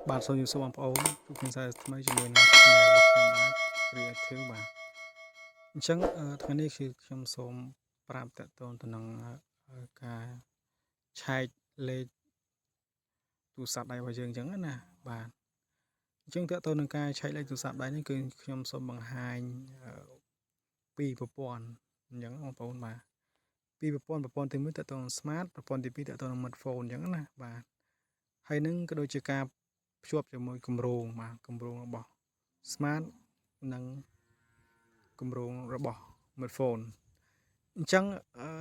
បាទសូមជម្រាបសួរបងប្អូនជួបគ្នាសាថ្មីជាមួយនឹងខ្ញុំរបស់ខ្ញុំបាទ Creative បាទអញ្ចឹងថ្ងៃនេះគឺខ្ញុំសូមប្រាប់តកតងទៅនឹងការឆែកលេខទូរស័ព្ទដៃរបស់យើងអញ្ចឹងណាបាទអញ្ចឹងតកតងនឹងការឆែកលេខទូរស័ព្ទដៃនេះគឺខ្ញុំសូមបង្ហាញពីរប្រព័ន្ធអញ្ចឹងបងប្អូនបាទពីរប្រព័ន្ធទី1តកតង Smart ប្រព័ន្ធទី2តកតងនឹង Smartphone អញ្ចឹងណាបាទហើយនឹងក៏ដូចជាការភ្ជាប់ជាមួយគម្រោងបាទគម្រោងរបស់ Smart និងគម្រោងរបស់ Smartphone អញ្ចឹង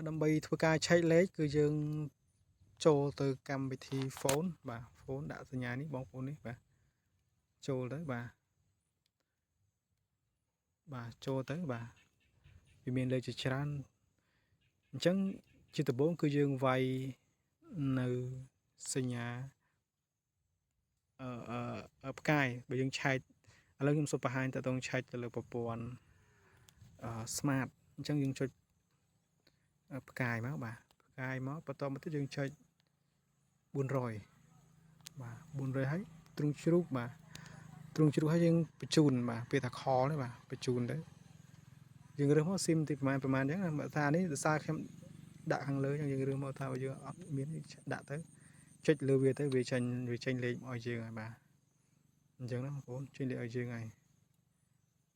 ដើម្បីធ្វើការឆែកលេខគឺយើងចូលទៅកម្មវិធី Phone បាទ Phone ដាក់សញ្ញានេះបងប្អូននេះបាទចូលទៅបាទចូលទៅបាទវាមានលេខជាច្រើនអញ្ចឹងជាដំបូងគឺយើងវាយនៅសញ្ញាផ្កាយបើយើងឆែកឥឡូវខ្ញុំសូមបង្ហាញតើតើឆែកទៅលើប្រព័ន្ធSmart អញ្ចឹងយើងចុចផ្កាយមកបាទផ្កាយមកបន្តមកទៀតយើងចុច400បាទ400ហើយទ្រង់ជ្រូកបាទទ្រង់ជ្រូកហើយយើងបញ្ជូនបាទពេលថា call នេះបាទបញ្ជូនទៅយើងរើសមកស៊ីមទីប្រហែលអញ្ចឹងបើថានេះដោយសារខ្ញុំដាក់ខាងលើអញ្ចឹងយើងរើសមកថាបើយើងអត់មានដាក់ទៅចុចលើវាទៅវាចេញលេខមកឲ្យយើងហើយបាទអញ្ចឹងណាបងប្អូនចេញលេខឲ្យយើងហើយ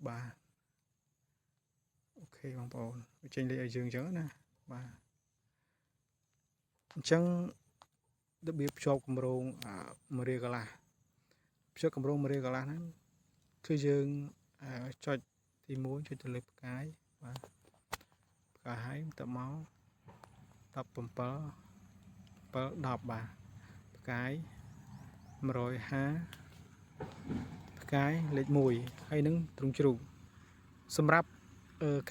បាទអូខេបងប្អូនវាចេញលេខឲ្យយើងអញ្ចឹងណាបាទអញ្ចឹងរបៀបភ្ជាប់គម្រោង1រៀលកន្លះភ្ជាប់គម្រោង1រៀលកន្លះហ្នឹងគឺយើងចុចទី1ចុចទៅលើផ្កាយបាទផ្កាយហើយទៅមក17 10បាទផ្កាយ150ផ្កាយលេខ1ហើយនឹងទ្រង់ជ្រូកសម្រាប់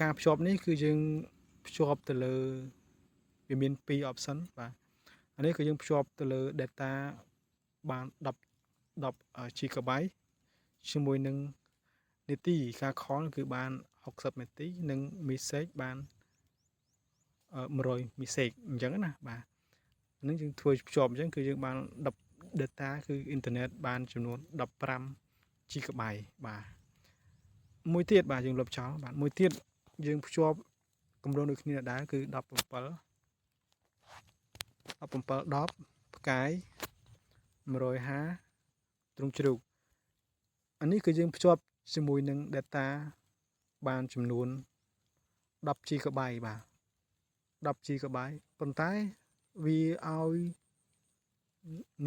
ការភ្ជាប់នេះគឺយើងភ្ជាប់ទៅលើវាមាន2 option បាទអានេះគឺយើងភ្ជាប់ទៅលើ data បាន10 GB ជាមួយនឹងនាទីការ call គឺបាន60នាទីនិង message បាន100 message អញ្ចឹងណាបាទនឹងយើងធ្វើភ្ជាប់អញ្ចឹងគឺយើងបាន10 data គឺអ៊ីនធឺណិតបានចំនួន15 GB បាទមួយទៀតបាទយើងលុបចោលបាទមួយទៀតយើងភ្ជាប់គម្រោងដូចគ្នាដែរគឺ17 10ផ្កាយ150ទ្រង់ជ្រូកអានេះគឺយើងភ្ជាប់ជាមួយនឹង data បានចំនួន10 GB បាទ10 GB ប៉ុន្តែវាឲ្យ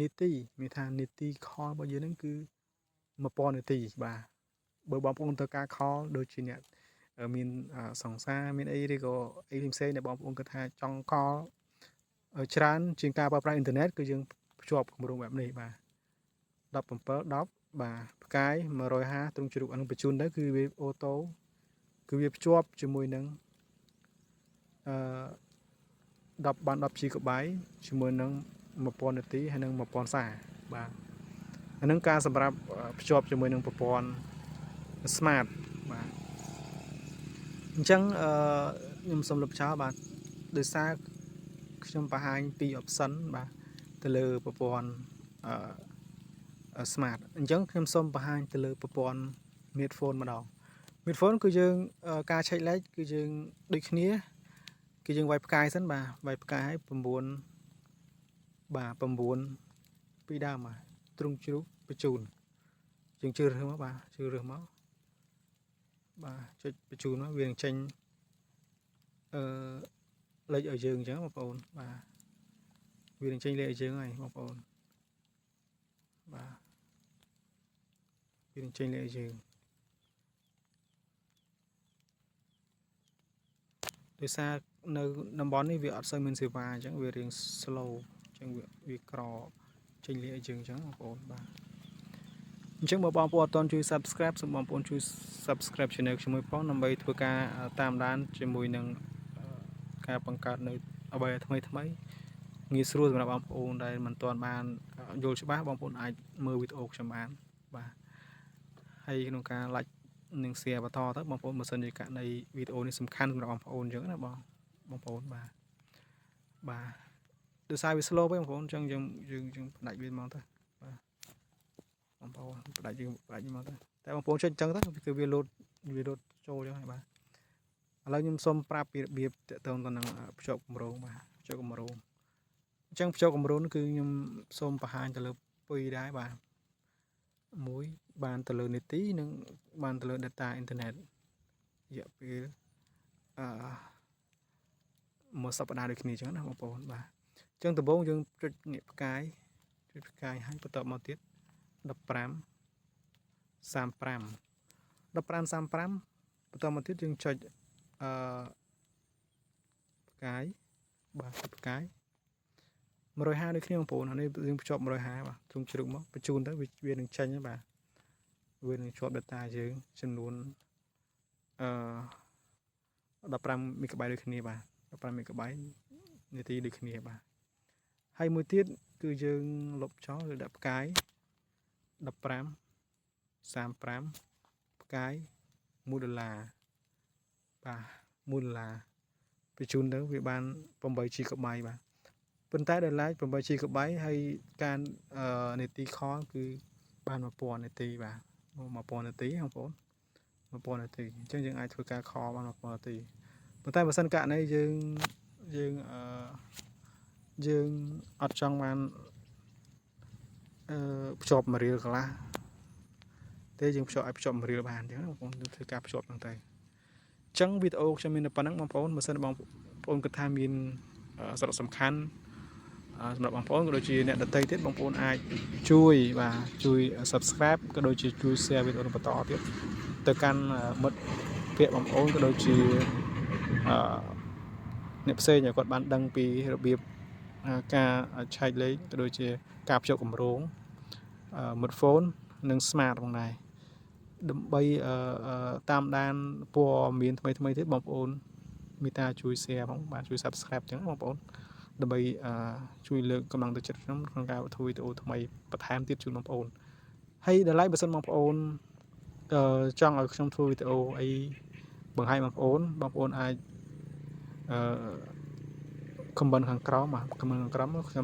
នាទីមានថានាទី call របស់យើងហ្នឹងគឺ1000នាទីបាទបើបងប្អូនត្រូវការ call ដូចជាអ្នកមានសង្សារមានអីឬក៏អីផ្សេងដែលបងប្អូនគិតថាចង់ call ច្រើនជាងការប្រើប្រាស់អ៊ីនធឺណិតគឺយើងភ្ជាប់គម្រោងបែបនេះបាទ17 10បាទផ្កាយ150ទ្រង់ជ្រូកអានឹងបញ្ជូនទៅគឺវាអូតូគឺវាភ្ជាប់ជាមួយនឹង10បាន 10 GB ជាមួយនឹង1000នាទីហើយនឹង1000សារបាទអានឹងការសម្រាប់ភ្ជាប់ជាមួយនឹងប្រព័ន្ធ Smart បាទអញ្ចឹងខ្ញុំសូមលុបចោលបាទដោយសារខ្ញុំបង្ហាញពី option បាទទៅលើប្រព័ន្ធSmart អញ្ចឹងខ្ញុំសូមបង្ហាញទៅលើប្រព័ន្ធ Smartphone ម្ដង Smartphone គឺយើងការឆែកលេខគឺយើងដូចគ្នាគឺយើងវាយផ្កាយសិនបាទវាយផ្កាយឲ្យ9បាទ9ពីដើមបាទទ្រង់ជ្រូកបញ្ជូនយើងជ្រើសរើសមកបាទជ្រើសរើសមកបាទចុចបញ្ជូនមកវានឹងចេញលេខឲ្យយើងអញ្ចឹងបងប្អូនបាទវានឹងចេញលេខឲ្យយើងហើយបងប្អូនបាទវានឹងចេញលេខឲ្យយើងដោយសារនៅតំបន់នេះវាអត់សូវមានសេវាអញ្ចឹងវារៀង slow អញ្ចឹងវាក្រចេញលេខឲ្យយើងអញ្ចឹងបងប្អូនបាទអញ្ចឹងបើបងប្អូនអត់ទាន់ជួយ Subscribe សូមបងប្អូនជួយ Subscribe Channel ខ្ញុំផងដើម្បីធ្វើការតាមដានជាមួយនឹងការបង្កើតនៅអ្វីថ្មីងាយស្រួលសម្រាប់បងប្អូនដែលមិនទាន់បានយល់ច្បាស់បងប្អូនអាចមើលវីដេអូខ្ញុំបានបាទហើយក្នុងការ like និង share បន្តទៅបងប្អូនបើសិនជាករណីវីដេអូនេះសំខាន់សម្រាប់បងប្អូនអញ្ចឹងណាបងប្អូនបាទដោយសារវា slow វិញបងប្អូនអញ្ចឹងយើងផ្ដាច់វាហ្មងទៅបាទ ផ្ដាច់យើងមកទៅតែបងប្អូនចុចអញ្ចឹងទៅគឺវាលោតចូលចឹងហើយបាទឥឡូវខ្ញុំសូមប្រាប់ពីរបៀបតទៅនឹងភ្ជាប់គម្រោងបាទភ្ជាប់គម្រោងអញ្ចឹងភ្ជាប់គម្រោងគឺខ្ញុំសូមបង្ហាញទៅលើពីរដែរបាទមួយបានទៅលើនីតិនិងបានទៅលើ data internet រយៈពេលមួយសប្តាហ៍ដូចគ្នាអញ្ចឹងណាបងប្អូនបាទអញ្ចឹងដំបូងយើងចុចងាកផ្កាយហើយបន្តមកទៀត1535បន្តមកទៀតយើងចុចផ្កាយបាទផ្កាយ150ដូចគ្នាបងប្អូនអានេះយើងភ្ជាប់150បាទទ្រង់ជ្រុកមកបញ្ជូនទៅវានឹងចេញបាទវានឹងជាប់ data យើងចំនួន15 MBដូចគ្នាបាទ15 MBនាទីដូចគ្នាបាទហើយមួយទៀតគឺយើងលុបចោលឬដាក់ផ្កាយ1535ផ្កាយ$1បាទ$1បញ្ជូនទៅវាបាន8 GB បាទប៉ុន្តែដោយឡែក8 GB ហើយការនាទីខលគឺបាន1000នាទីបាទ1000នាទីបងប្អូន1000នាទីអញ្ចឹងយើងអាចធ្វើការខលបាន1000នាទីប៉ុន្តែបើសិនករណីយើងអត់ចង់បានភ្ជាប់មួយរៀលកន្លះទេយើងភ្ជាប់មួយរៀលបានអញ្ចឹងបងប្អូនធ្វើការភ្ជាប់ហ្នឹងទៅអញ្ចឹងវីដេអូខ្ញុំមានតែប៉ុណ្្នឹងបងប្អូនបើសិនបងប្អូនគិតថាមានសារៈសំខាន់សម្រាប់បងប្អូនក៏ដូចជាអ្នកដទៃទៀតបងប្អូនអាចជួយ Subscribe ក៏ដូចជាជួយ Share វីដេអូនេះបន្តទៀតទៅកាន់មិត្តភ័ក្តិបងប្អូនក៏ដូចជាអ្នកផ្សេងឲ្យគាត់បានដឹងពីរបៀបការឆែកលេខក៏ដូចជាការភ្ជាប់គម្រោងមិត្តហ្វូននិង Smart ផងដែរដើម្បីតាមដានព័ត៌មានថ្មីទៀតបងប្អូនមេត្តាជួយ Share ផងបាទជួយ Subscribe ចឹងបងប្អូនដើម្បីជួយលើកកម្លាំងទឹកចិត្តខ្ញុំក្នុងការធ្វើវីដេអូថ្មីបន្ថែមទៀតជូនបងប្អូនហើយដល់ឡែកបើសិនបងប្អូនចង់ឲ្យខ្ញុំធ្វើវីដេអូអីបង្ហាញបងប្អូនអាចcomment ខាងក្រោមបាទcommentខាងក្រោមខ្ញុំ